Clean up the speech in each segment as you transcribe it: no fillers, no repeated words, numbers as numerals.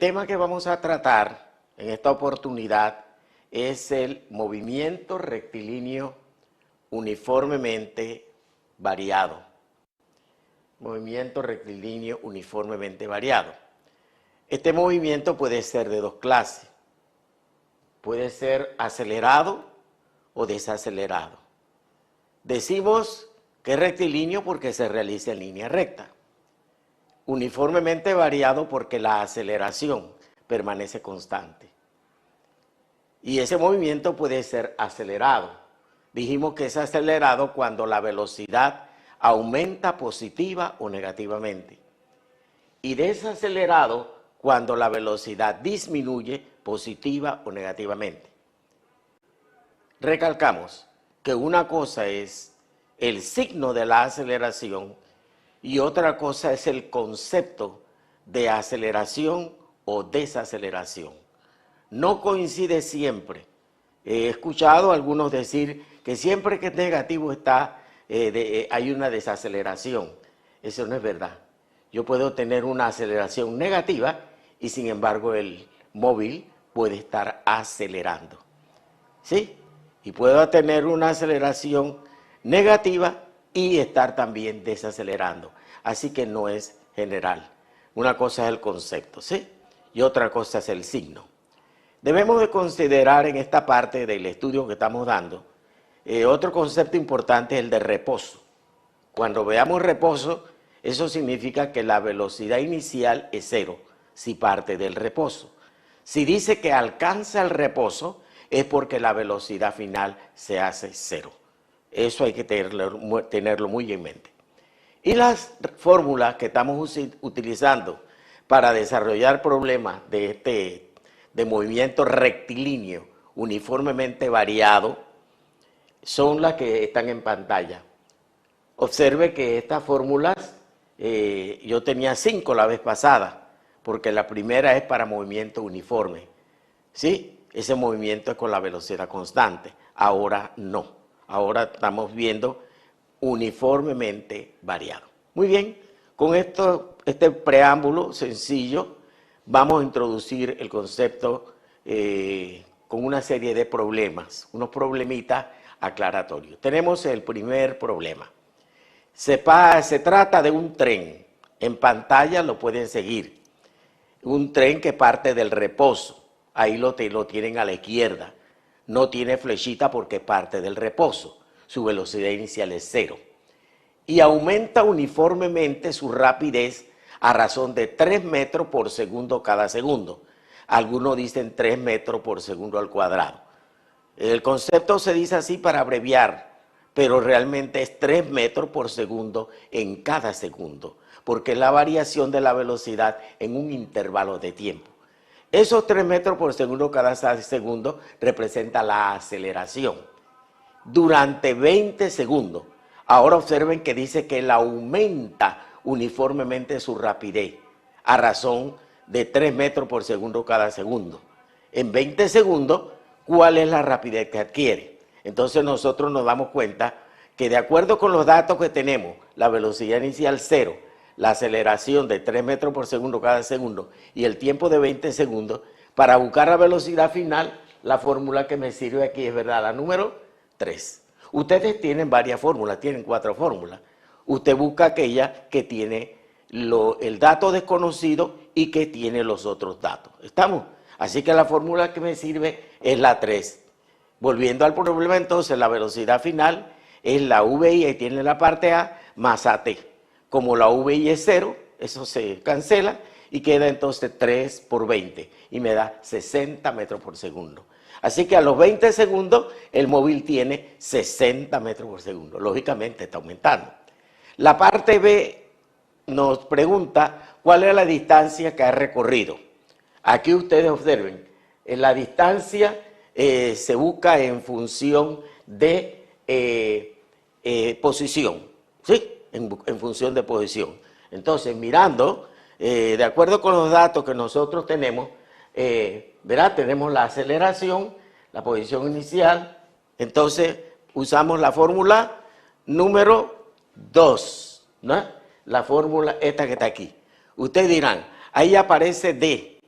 tema que vamos a tratar en esta oportunidad es el movimiento rectilíneo uniformemente variado. Movimiento rectilíneo uniformemente variado. Este movimiento puede ser de dos clases. Puede ser acelerado o desacelerado. Decimos que es rectilíneo porque se realiza en línea recta. Uniformemente variado porque la aceleración permanece constante. Y ese movimiento puede ser acelerado. Dijimos que es acelerado cuando la velocidad aumenta positiva o negativamente. Y desacelerado cuando la velocidad disminuye positiva o negativamente. Recalcamos que una cosa es el signo de la aceleración y otra cosa es el concepto de aceleración o desaceleración. No coincide siempre. He escuchado a algunos decir que siempre que es negativo hay una desaceleración. Eso no es verdad. Yo puedo tener una aceleración negativa y sin embargo el móvil puede estar acelerando. ¿Sí? Y puedo tener una aceleración negativa y estar también desacelerando. Así que no es general. Una cosa es el concepto, ¿sí? Y otra cosa es el signo. Debemos de considerar en esta parte del estudio que estamos dando, otro concepto importante es el de reposo. Cuando veamos reposo, eso significa que la velocidad inicial es cero, si parte del reposo. Si dice que alcanza el reposo, es porque la velocidad final se hace cero. Eso hay que tenerlo muy en mente. Y las fórmulas que estamos utilizando para desarrollar problemas de movimiento rectilíneo uniformemente variado son las que están en pantalla. Observe que estas fórmulas, yo tenía 5 la vez pasada, porque la primera es para movimiento uniforme. ¿Sí? Ese movimiento es con la velocidad constante. Ahora no. Ahora estamos viendo uniformemente variado. Muy bien, con este preámbulo sencillo vamos a introducir el concepto con una serie de problemas, unos problemitas aclaratorios. Tenemos el primer problema. Se trata de un tren. En pantalla lo pueden seguir. Un tren que parte del reposo. Ahí lo tienen a la izquierda. No tiene flechita porque parte del reposo. Su velocidad inicial es 0. Y aumenta uniformemente su rapidez a razón de 3 metros por segundo cada segundo. Algunos dicen 3 metros por segundo al cuadrado. El concepto se dice así para abreviar, pero realmente es 3 metros por segundo en cada segundo, porque es la variación de la velocidad en un intervalo de tiempo. Esos 3 metros por segundo cada segundo representa la aceleración durante 20 segundos. Ahora observen que dice que él aumenta uniformemente su rapidez a razón de 3 metros por segundo cada segundo. En 20 segundos, ¿cuál es la rapidez que adquiere? Entonces nosotros nos damos cuenta que de acuerdo con los datos que tenemos, la velocidad inicial 0, la aceleración de 3 metros por segundo cada segundo y el tiempo de 20 segundos, para buscar la velocidad final, la fórmula que me sirve aquí es, ¿verdad?, la número 3. Ustedes tienen varias fórmulas, tienen 4 fórmulas. Usted busca aquella que tiene el dato desconocido y que tiene los otros datos. ¿Estamos? Así que la fórmula que me sirve es la 3. Volviendo al problema, entonces, la velocidad final es la VI, ahí tiene la parte A, más AT. Como la VI es 0, eso se cancela y queda entonces 3 por 20 y me da 60 metros por segundo. Así que a los 20 segundos el móvil tiene 60 metros por segundo. Lógicamente está aumentando. La parte B nos pregunta cuál es la distancia que ha recorrido. Aquí ustedes observen, la distancia se busca en función de posición, ¿sí? En función de posición. Entonces, mirando, de acuerdo con los datos que nosotros tenemos, ¿verdad? Tenemos la aceleración, la posición inicial. Entonces, usamos la fórmula número 2, ¿no? La fórmula esta que está aquí. Ustedes dirán, ahí aparece D.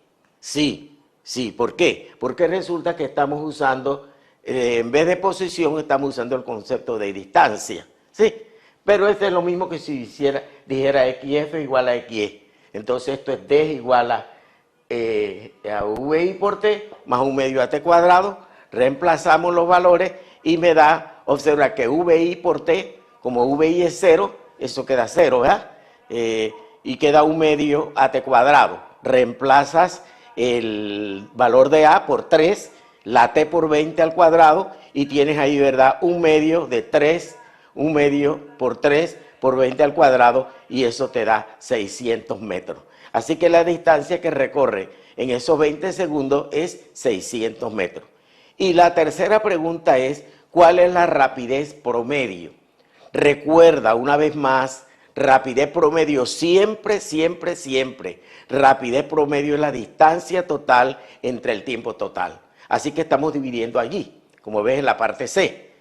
Sí, sí. ¿Por qué? Porque resulta que estamos usando, en vez de posición, estamos usando el concepto de distancia. ¿Sí? Pero este es lo mismo que si dijera XF igual a XY. Entonces esto es D igual a VI por T más 1/2 a T cuadrado. Reemplazamos los valores y me da, observa que VI por T, como VI es 0, eso queda 0, ¿verdad? Y queda 1/2 a T cuadrado. Reemplazas el valor de A por 3, la T por 20 al cuadrado y tienes ahí, ¿verdad? 1/2 de 3, 1/2 por 3 por 20 al cuadrado y eso te da 600 metros. Así que la distancia que recorre en esos 20 segundos es 600 metros. Y la tercera pregunta es, ¿cuál es la rapidez promedio? Recuerda, una vez más, rapidez promedio siempre, siempre, siempre. Rapidez promedio es la distancia total entre el tiempo total. Así que estamos dividiendo allí, como ves en la parte C.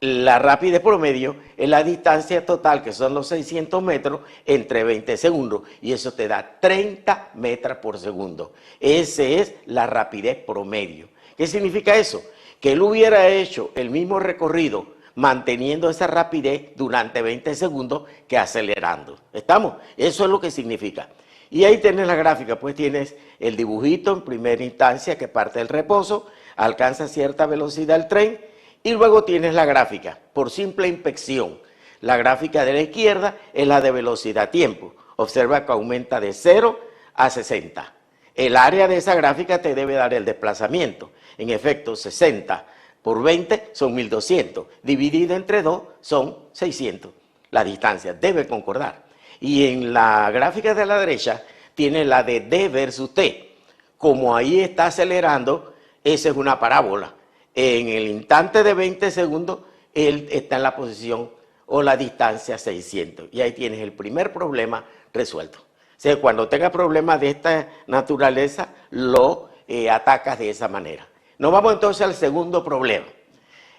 La rapidez promedio es la distancia total, que son los 600 metros, entre 20 segundos. Y eso te da 30 metros por segundo. Esa es la rapidez promedio. ¿Qué significa eso? Que él hubiera hecho el mismo recorrido manteniendo esa rapidez durante 20 segundos que acelerando. ¿Estamos? Eso es lo que significa. Y ahí tienes la gráfica, pues tienes el dibujito en primera instancia que parte del reposo, alcanza cierta velocidad el tren, y luego tienes la gráfica, por simple inspección. La gráfica de la izquierda es la de velocidad-tiempo. Observa que aumenta de 0 a 60. El área de esa gráfica te debe dar el desplazamiento. En efecto, 60 por 20 son 1200. Dividido entre 2 son 600. La distancia debe concordar. Y en la gráfica de la derecha tiene la de D versus T. Como ahí está acelerando, esa es una parábola. En el instante de 20 segundos, él está en la posición o la distancia 600. Y ahí tienes el primer problema resuelto. O sea, cuando tengas problemas de esta naturaleza, lo atacas de esa manera. Nos vamos entonces al segundo problema.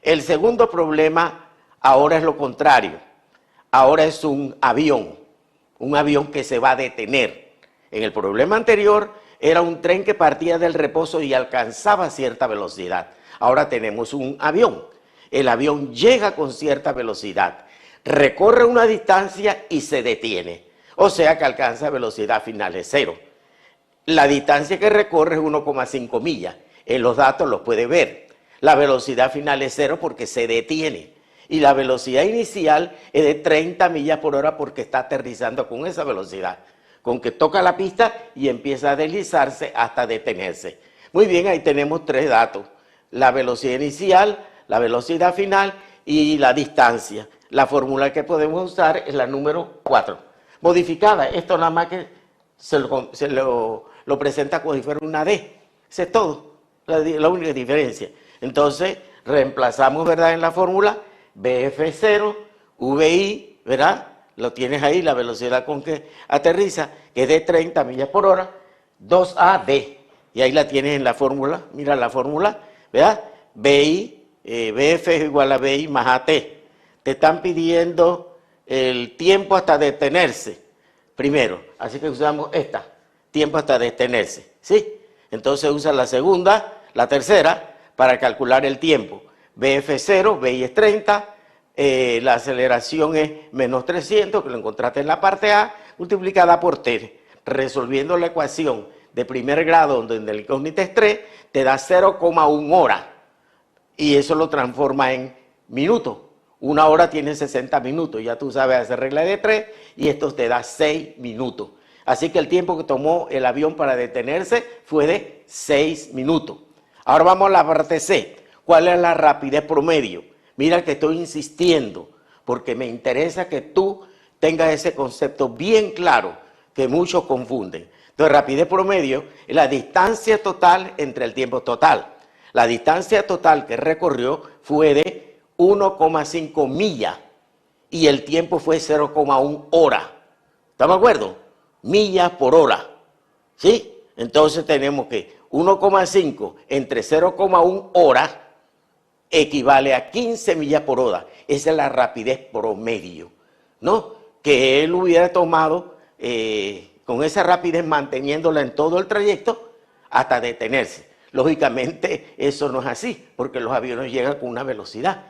El segundo problema ahora es lo contrario. Ahora es un avión que se va a detener. En el problema anterior era un tren que partía del reposo y alcanzaba cierta velocidad. Ahora tenemos un avión. El avión llega con cierta velocidad, recorre una distancia y se detiene. O sea que alcanza velocidad final de 0. La distancia que recorre es 1,5 millas. En los datos los puede ver. La velocidad final es 0 porque se detiene. Y la velocidad inicial es de 30 millas por hora porque está aterrizando con esa velocidad. Con que toca la pista y empieza a deslizarse hasta detenerse. Muy bien, ahí tenemos 3 datos. La velocidad inicial, la velocidad final y la distancia. La fórmula que podemos usar es la número 4. Modificada, esto nada más que se lo presenta como si fuera una D. Eso es todo, la única diferencia. Entonces, reemplazamos, ¿verdad?, en la fórmula BF0, VI, ¿verdad? Lo tienes ahí, la velocidad con que aterriza, que es de 30 millas por hora, 2AD. Y ahí la tienes en la fórmula, mira la fórmula, ¿verdad? BI, BF es igual a BI más AT. Te están pidiendo el tiempo hasta detenerse, primero. Así que usamos esta, tiempo hasta detenerse, ¿sí? Entonces usa la segunda, la tercera, para calcular el tiempo. BF0, BI es 30, la aceleración es menos 300, que lo encontraste en la parte A, multiplicada por T. Resolviendo la ecuación de primer grado, donde el incógnito es 3, te da 0,1 hora. Y eso lo transforma en minutos. Una hora tiene 60 minutos, ya tú sabes hacer regla de 3, y esto te da 6 minutos. Así que el tiempo que tomó el avión para detenerse fue de 6 minutos. Ahora vamos a la parte C. ¿Cuál es la rapidez promedio? Mira que estoy insistiendo, porque me interesa que tú tengas ese concepto bien claro, que muchos confunden. Entonces, rapidez promedio es la distancia total entre el tiempo total. La distancia total que recorrió fue de 1,5 millas y el tiempo fue 0,1 hora. ¿Estamos de acuerdo? Millas por hora. ¿Sí? Entonces tenemos que 1,5 entre 0,1 hora equivale a 15 millas por hora. Esa es la rapidez promedio, ¿no? Que él hubiera tomado con esa rapidez, manteniéndola en todo el trayecto, hasta detenerse. Lógicamente eso no es así, porque los aviones llegan con una velocidad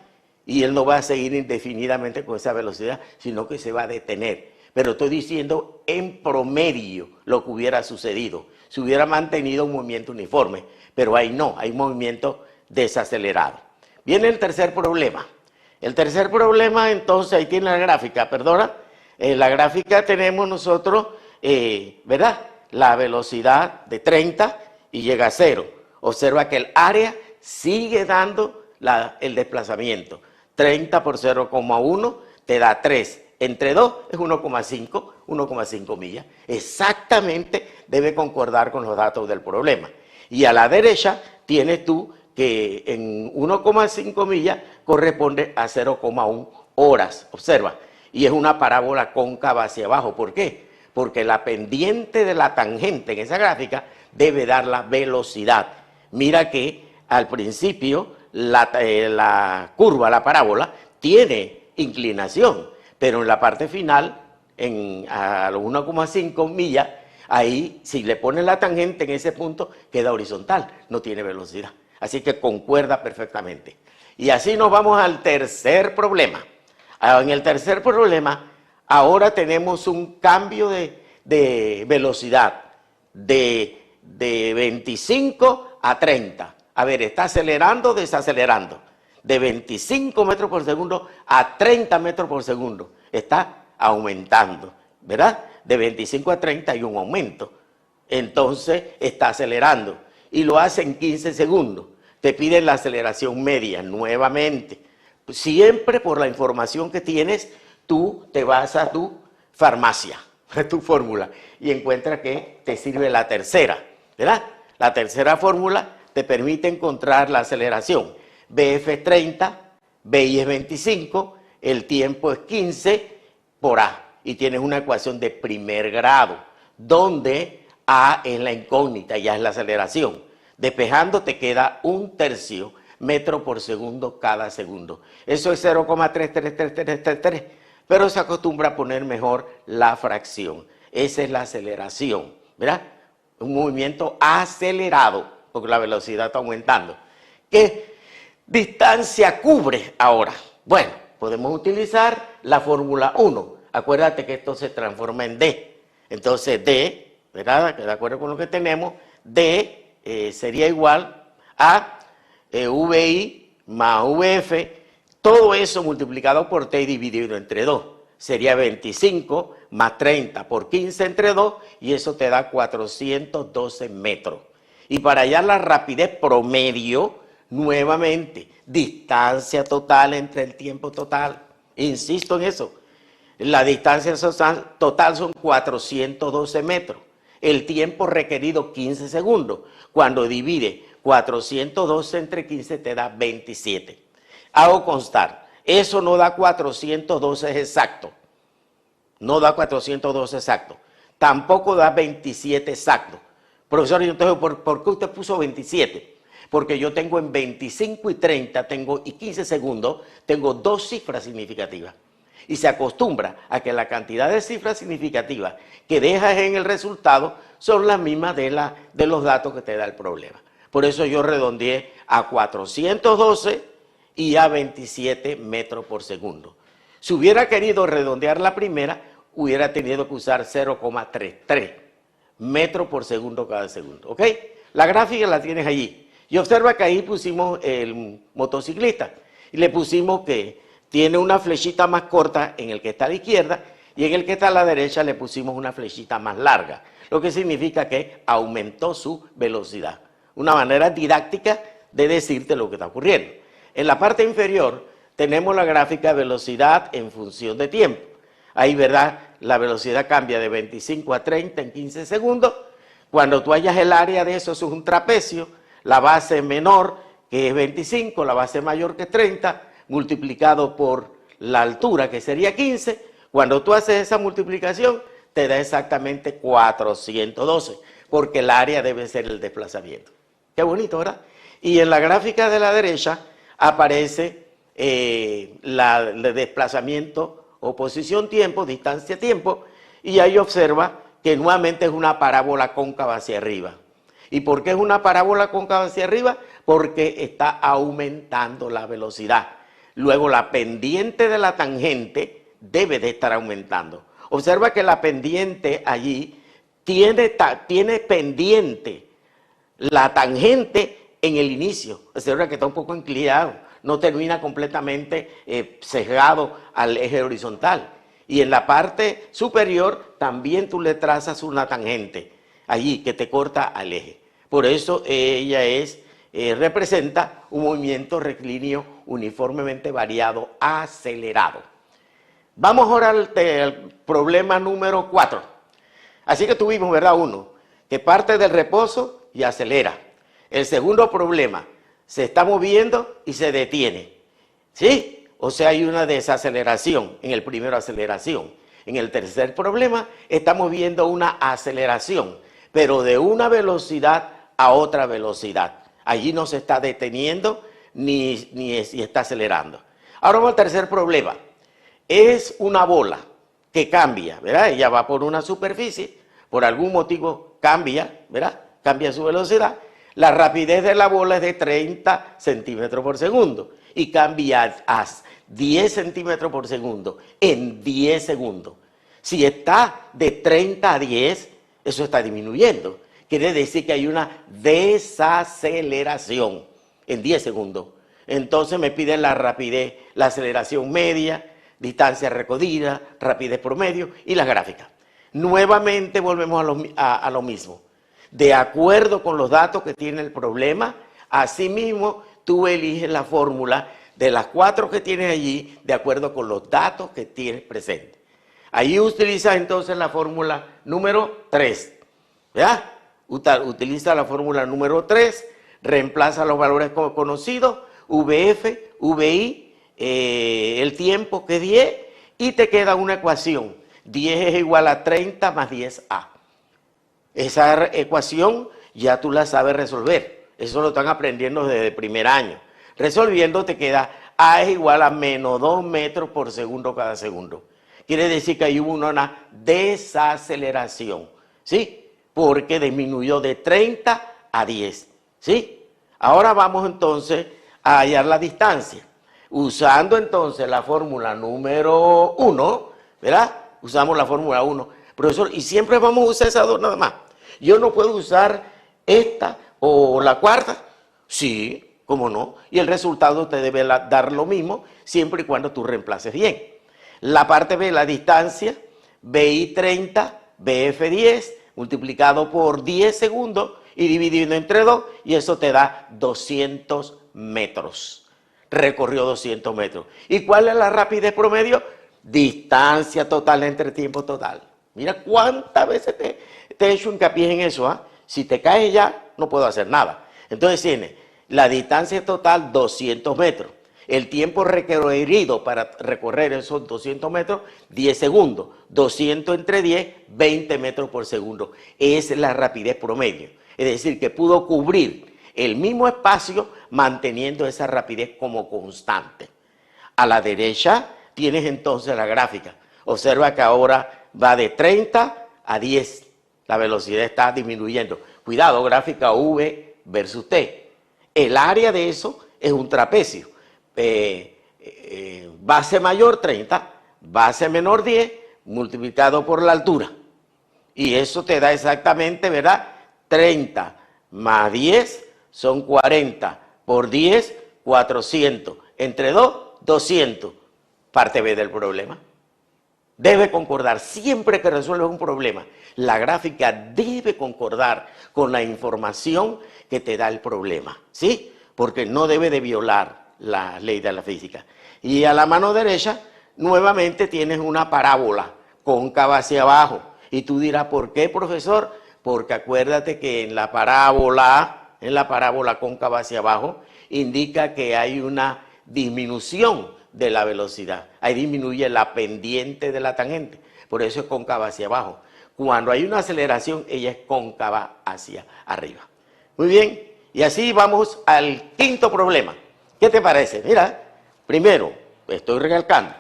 y él no va a seguir indefinidamente con esa velocidad, sino que se va a detener. Pero estoy diciendo en promedio lo que hubiera sucedido, si hubiera mantenido un movimiento uniforme, pero ahí no, hay movimiento desacelerado. Viene el tercer problema. El tercer problema, entonces, ahí tiene la gráfica, perdona. En la gráfica tenemos nosotros, ¿verdad? La velocidad de 30 y llega a 0. Observa que el área sigue dando el desplazamiento. 30 por 0,1 te da 3. Entre 2 es 1,5 millas. Exactamente debe concordar con los datos del problema. Y a la derecha tienes tú que en 1,5 millas corresponde a 0,1 horas. Observa. Y es una parábola cóncava hacia abajo. ¿Por qué? Porque la pendiente de la tangente en esa gráfica debe dar la velocidad. Mira que al principio la curva, la parábola, tiene inclinación, pero en la parte final, a los 1,5 millas, ahí si le pones la tangente en ese punto, queda horizontal, no tiene velocidad. Así que concuerda perfectamente. Y así nos vamos al tercer problema. En el tercer problema, ahora tenemos un cambio de velocidad de 25 a 30. A ver, está acelerando o desacelerando. De 25 metros por segundo a 30 metros por segundo. Está aumentando, ¿verdad? De 25 a 30 hay un aumento. Entonces está acelerando. Y lo hace en 15 segundos. Te piden la aceleración media nuevamente. Siempre por la información que tienes, tú te vas a tu farmacia, a tu fórmula, y encuentras que te sirve la tercera, ¿verdad? La tercera fórmula te permite encontrar la aceleración. BF es 30, BI es 25, el tiempo es 15 por A. Y tienes una ecuación de primer grado, donde A es la incógnita, ya es la aceleración. Despejando te queda 1/3 metro por segundo cada segundo. Eso es 0,33333, pero se acostumbra a poner mejor la fracción. Esa es la aceleración, ¿verdad? Un movimiento acelerado, porque la velocidad está aumentando. ¿Qué distancia cubre ahora? Bueno, podemos utilizar la fórmula 1. Acuérdate que esto se transforma en D. Entonces D, ¿verdad? De acuerdo con lo que tenemos, D sería igual a VI más VF, todo eso multiplicado por T y dividido entre 2. Sería 25 más 30 por 15 entre 2 y eso te da 412 metros. Y para hallar la rapidez promedio, nuevamente, distancia total entre el tiempo total. Insisto en eso. La distancia total son 412 metros. El tiempo requerido 15 segundos. Cuando divide 412 entre 15 te da 27. Hago constar, eso no da 412 exacto. No da 412 exacto. Tampoco da 27 exacto. Profesor, entonces, ¿por qué usted puso 27? Porque yo tengo en 25 y 30 y 15 segundos, tengo dos cifras significativas. Y se acostumbra a que la cantidad de cifras significativas que dejas en el resultado son las mismas de los datos que te da el problema. Por eso yo redondeé a 412 y a 27 metros por segundo. Si hubiera querido redondear la primera, hubiera tenido que usar 0,33 metros por segundo cada segundo. ¿Ok? La gráfica la tienes allí. Y observa que ahí pusimos el motociclista y le pusimos que tiene una flechita más corta en el que está a la izquierda y en el que está a la derecha le pusimos una flechita más larga, lo que significa que aumentó su velocidad. Una manera didáctica de decirte lo que está ocurriendo. En la parte inferior tenemos la gráfica de velocidad en función de tiempo. Ahí, ¿verdad? La velocidad cambia de 25 a 30 en 15 segundos. Cuando tú hallas el área de eso, es un trapecio. La base menor, que es 25, la base mayor, que es 30, multiplicado por la altura, que sería 15. Cuando tú haces esa multiplicación, te da exactamente 412, porque el área debe ser el desplazamiento. Qué bonito, ¿verdad? Y en la gráfica de la derecha aparece el desplazamiento o posición-tiempo, distancia-tiempo, y ahí observa que nuevamente es una parábola cóncava hacia arriba. ¿Y por qué es una parábola cóncava hacia arriba? Porque está aumentando la velocidad. Luego la pendiente de la tangente debe de estar aumentando. Observa que la pendiente allí tiene pendiente la tangente en el inicio. Observa que está un poco inclinado, no termina completamente sesgado al eje horizontal. Y en la parte superior también tú le trazas una tangente allí que te corta al eje. Por eso ella representa un movimiento rectilíneo uniformemente variado acelerado. Vamos ahora al problema número 4. Así que tuvimos, ¿verdad? Uno, que parte del reposo y acelera. El segundo problema, se está moviendo y se detiene. ¿Sí? O sea, hay una desaceleración. En el primero, aceleración. En el tercer problema, estamos viendo una aceleración, pero de una velocidad a otra velocidad. Allí no se está deteniendo ni está acelerando. Ahora vamos al tercer problema. Es una bola que cambia, ¿verdad? Ella va por una superficie, por algún motivo cambia, ¿verdad? Cambia su velocidad. La rapidez de la bola es de 30 centímetros por segundo y cambia a 10 centímetros por segundo en 10 segundos. Si está de 30 a 10, eso está disminuyendo. Quiere decir que hay una desaceleración en 10 segundos. Entonces me piden la rapidez, la aceleración media, distancia recorrida, rapidez promedio y las gráficas. Nuevamente volvemos a lo mismo. De acuerdo con los datos que tiene el problema, asimismo tú eliges la fórmula de las 4 que tienes allí de acuerdo con los datos que tienes presentes. Ahí utilizas entonces la fórmula número 3, ¿verdad? Utiliza la fórmula número 3, reemplaza los valores conocidos, VF, VI, el tiempo que es 10, y te queda una ecuación. 10 es igual a 30 más 10A. Esa ecuación ya tú la sabes resolver. Eso lo están aprendiendo desde el primer año. Resolviendo te queda A es igual a menos 2 metros por segundo cada segundo. Quiere decir que ahí hubo una desaceleración, ¿sí? Porque disminuyó de 30 a 10, ¿sí? Ahora vamos entonces a hallar la distancia. Usando entonces la fórmula número 1, ¿verdad? Usamos la fórmula 1. Profesor, y siempre vamos a usar esas dos nada más. Yo no puedo usar esta o la cuarta. Sí, cómo no. Y el resultado te debe dar lo mismo siempre y cuando tú reemplaces bien. La parte B, la distancia, BI 30, BF 10, multiplicado por 10 segundos y dividido entre 2, y eso te da 200 metros. Recorrió 200 metros. ¿Y cuál es la rapidez promedio? Distancia total entre tiempo total. Mira cuántas veces te he hecho hincapié en eso, ¿ah? Si te caes ya, no puedo hacer nada. Entonces tiene la distancia total 200 metros. El tiempo requerido para recorrer esos 200 metros, 10 segundos. 200 entre 10, 20 metros por segundo. Esa es la rapidez promedio. Es decir, que pudo cubrir el mismo espacio manteniendo esa rapidez como constante. A la derecha tienes entonces la gráfica. Observa que ahora va de 30 a 10. La velocidad está disminuyendo. Cuidado, gráfica V versus T. El área de eso es un trapecio. Base mayor 30, base menor 10, multiplicado por la altura. Y eso te da exactamente, ¿verdad? 30 más 10 son 40. Por 10, 400. Entre 2, 200. Parte B del problema. Debe concordar, siempre que resuelves un problema, la gráfica debe concordar con la información que te da el problema, ¿sí? Porque no debe de violar la ley de la física. Y a la mano derecha, nuevamente tienes una parábola cóncava hacia abajo. Y tú dirás, ¿por qué, profesor? Porque acuérdate que en la parábola cóncava hacia abajo, indica que hay una disminución de la velocidad. Ahí disminuye la pendiente de la tangente. Por eso es cóncava hacia abajo. Cuando hay una aceleración, ella es cóncava hacia arriba. Muy bien. Y así vamos al quinto problema. ¿Qué te parece? Mira, primero, estoy recalcando,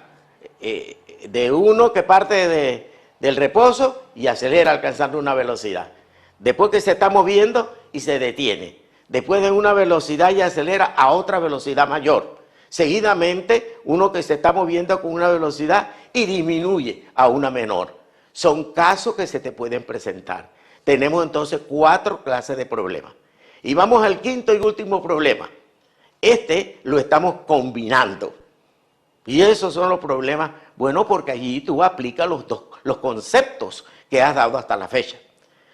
de uno que parte del reposo y acelera alcanzando una velocidad. Después que se está moviendo y se detiene. Después de una velocidad y acelera a otra velocidad mayor. Seguidamente, uno que se está moviendo con una velocidad y disminuye a una menor. Son casos que se te pueden presentar. Tenemos entonces 4 clases de problemas. Y vamos al quinto y último problema. Este lo estamos combinando. Y esos son los problemas, bueno, porque allí tú aplicas los conceptos que has dado hasta la fecha.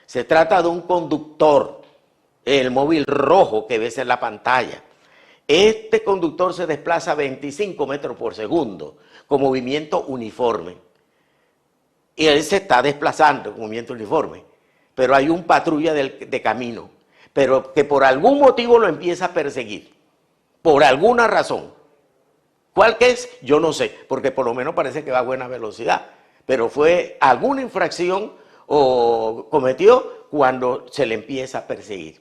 Se trata de un conductor, el móvil rojo que ves en la pantalla. Este conductor se desplaza a 25 metros por segundo con movimiento uniforme. Y él se está desplazando con movimiento uniforme. Pero hay un patrulla de camino, pero que por algún motivo lo empieza a perseguir. Por alguna razón. ¿Cuál que es? Yo no sé, porque por lo menos parece que va a buena velocidad. Pero fue alguna infracción o cometió cuando se le empieza a perseguir.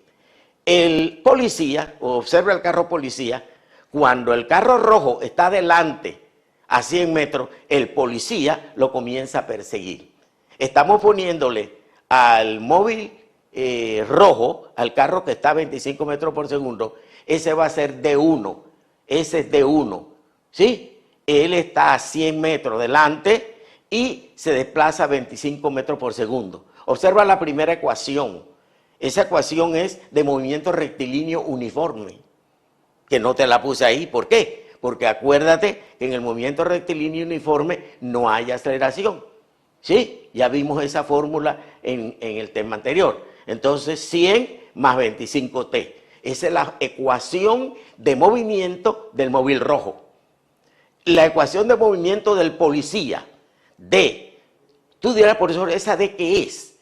El policía, observa el carro policía, cuando el carro rojo está delante a 100 metros, el policía lo comienza a perseguir. Estamos poniéndole al móvil rojo, al carro que está a 25 metros por segundo, ese va a ser D1, ese es D1, ¿sí? Él está a 100 metros delante y se desplaza a 25 metros por segundo. Observa la primera ecuación. Esa ecuación es de movimiento rectilíneo uniforme, que no te la puse ahí. ¿Por qué? Porque acuérdate que en el movimiento rectilíneo uniforme no hay aceleración. ¿Sí? Ya vimos esa fórmula en el tema anterior. Entonces, 100 más 25t. Esa es la ecuación de movimiento del móvil rojo. La ecuación de movimiento del policía, D. Tú dirás, profesor, ¿esa D qué es?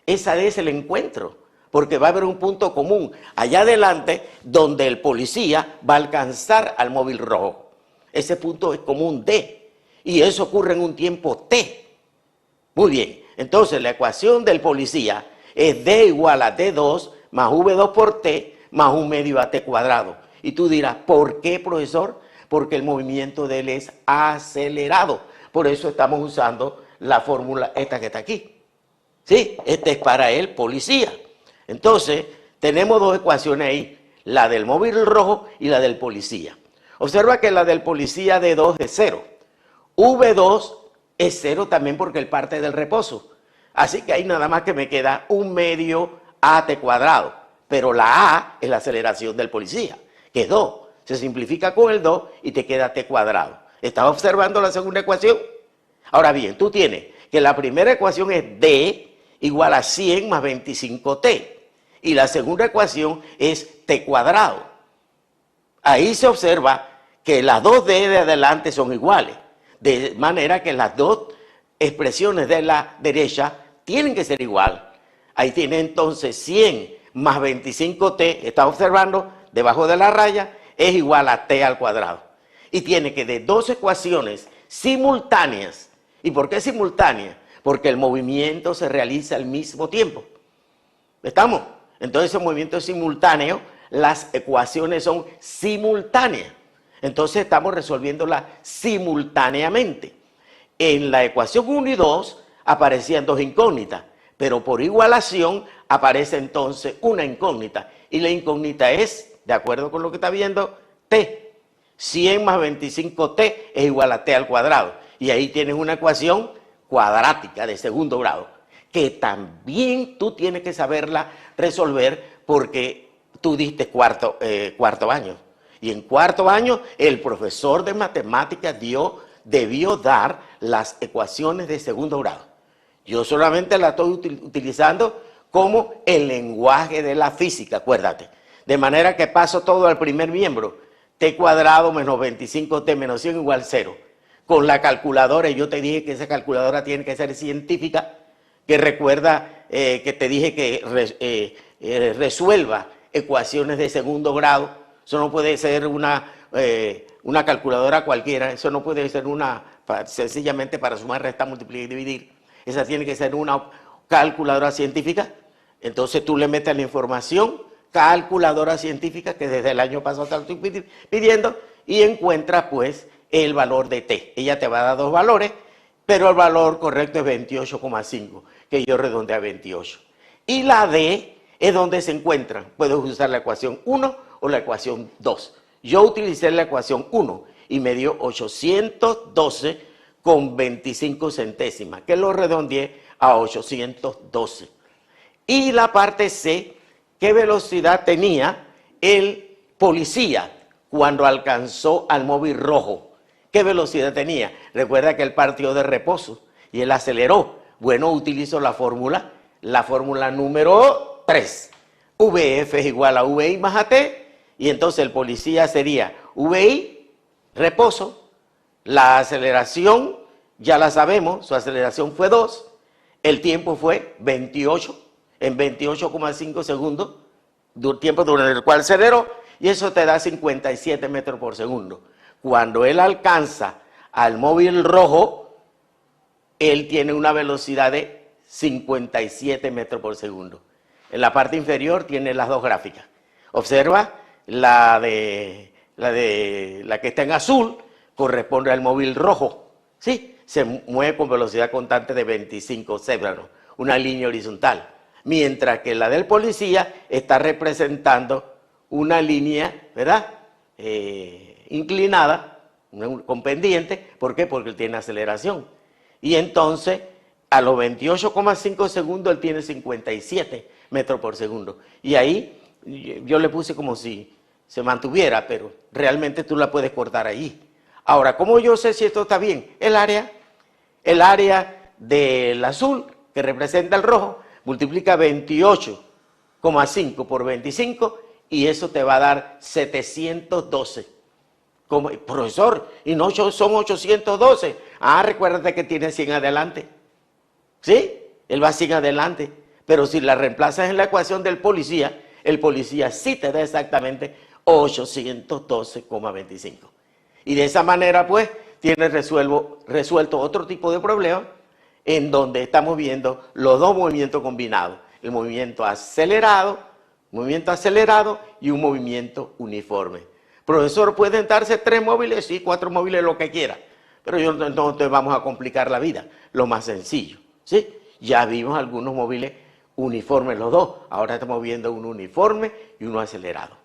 Esa D es el encuentro, porque va a haber un punto común allá adelante donde el policía va a alcanzar al móvil rojo. Ese punto es común D, y eso ocurre en un tiempo T. Muy bien, entonces la ecuación del policía es D igual a D2 más V2 por T más 1 medio a T cuadrado. Y tú dirás, ¿por qué, profesor? Porque el movimiento de él es acelerado. Por eso estamos usando la fórmula esta que está aquí. ¿Sí? Este es para el policía. Entonces, tenemos 2 ecuaciones ahí, la del móvil rojo y la del policía. Observa que la del policía D2 es 0. V2 es 0 también porque él parte del reposo. Así que ahí nada más que me queda 1 medio AT cuadrado. Pero la A es la aceleración del policía, que es 2. Se simplifica con el 2 y te queda T cuadrado. ¿Estás observando la segunda ecuación? Ahora bien, tú tienes que la primera ecuación es D igual a 100 más 25t. Y la segunda ecuación es T cuadrado. Ahí se observa que las 2D de adelante son iguales. De manera que las 2 expresiones de la derecha tienen que ser igual. Ahí tiene entonces 100 más 25t, está observando, debajo de la raya, es igual a t al cuadrado. Y tiene que de 2 ecuaciones simultáneas. ¿Y por qué simultáneas? Porque el movimiento se realiza al mismo tiempo. ¿Estamos? Entonces el movimiento es simultáneo, las ecuaciones son simultáneas. Entonces estamos resolviéndolas simultáneamente. En la ecuación 1 y 2 aparecían 2 incógnitas, pero por igualación aparece entonces una incógnita. Y la incógnita es, de acuerdo con lo que está viendo, t. 100 más 25t es igual a t al cuadrado. Y ahí tienes una ecuación cuadrática de segundo grado, que también tú tienes que saberla resolver porque tú diste cuarto año. Y en cuarto año el profesor de matemáticas debió dar las ecuaciones de segundo grado. Yo solamente la estoy utilizando como el lenguaje de la física, acuérdate. De manera que paso todo al primer miembro. T cuadrado menos 25t menos 100 igual 0. Con la calculadora, y yo te dije que esa calculadora tiene que ser científica, que recuerda que te dije que resuelva ecuaciones de segundo grado. Eso no puede ser una calculadora cualquiera, eso no puede ser sencillamente para sumar, restar, multiplicar y dividir. Esa tiene que ser una calculadora científica. Entonces tú le metes la información, calculadora científica, que desde el año pasado te la estoy pidiendo, y encuentras pues el valor de t. Ella te va a dar 2 valores, pero el valor correcto es 28,5, que yo redondeé a 28. Y la d es donde se encuentran. Puedes usar la ecuación 1 o la ecuación 2. Yo utilicé la ecuación 1 y me dio 812,25 centésimas, que lo redondeé a 812. Y la parte C, ¿qué velocidad tenía el policía cuando alcanzó al móvil rojo? ¿Qué velocidad tenía? Recuerda que él partió de reposo y él aceleró. Bueno, utilizo la fórmula número 3. VF es igual a VI más AT, y entonces el policía sería VI, reposo, la aceleración, ya la sabemos, su aceleración fue 2, el tiempo fue 28, en 28,5 segundos, tiempo durante el cual aceleró, y eso te da 57 metros por segundo. Cuando él alcanza al móvil rojo, él tiene una velocidad de 57 metros por segundo. En la parte inferior tiene las dos gráficas. Observa, la que está en azul corresponde al móvil rojo. ¿Sí? Se mueve con velocidad constante de 25 cébranos, una línea horizontal. Mientras que la del policía está representando una línea, ¿verdad? Inclinada, con pendiente. ¿Por qué? Porque él tiene aceleración. Y entonces, a los 28,5 segundos, él tiene 57 metros por segundo. Y ahí yo le puse como si se mantuviera, pero realmente tú la puedes cortar ahí. Ahora, ¿cómo yo sé si esto está bien? El área del azul, que representa el rojo, multiplica 28,5 por 25 y eso te va a dar 712. Como, profesor, y no son 812. Recuérdate que tiene 100 adelante. ¿Sí? Él va 100 adelante. Pero si la reemplazas en la ecuación del policía, el policía sí te da exactamente 812,25. Y de esa manera, pues, tienes resuelto otro tipo de problema en donde estamos viendo los dos movimientos combinados. El movimiento acelerado y un movimiento uniforme. Profesor, ¿pueden darse 3 móviles? Sí, 4 móviles, lo que quiera. Pero no te vamos a complicar la vida, lo más sencillo. ¿Sí? Ya vimos algunos móviles uniformes los dos. Ahora estamos viendo uno uniforme y uno acelerado.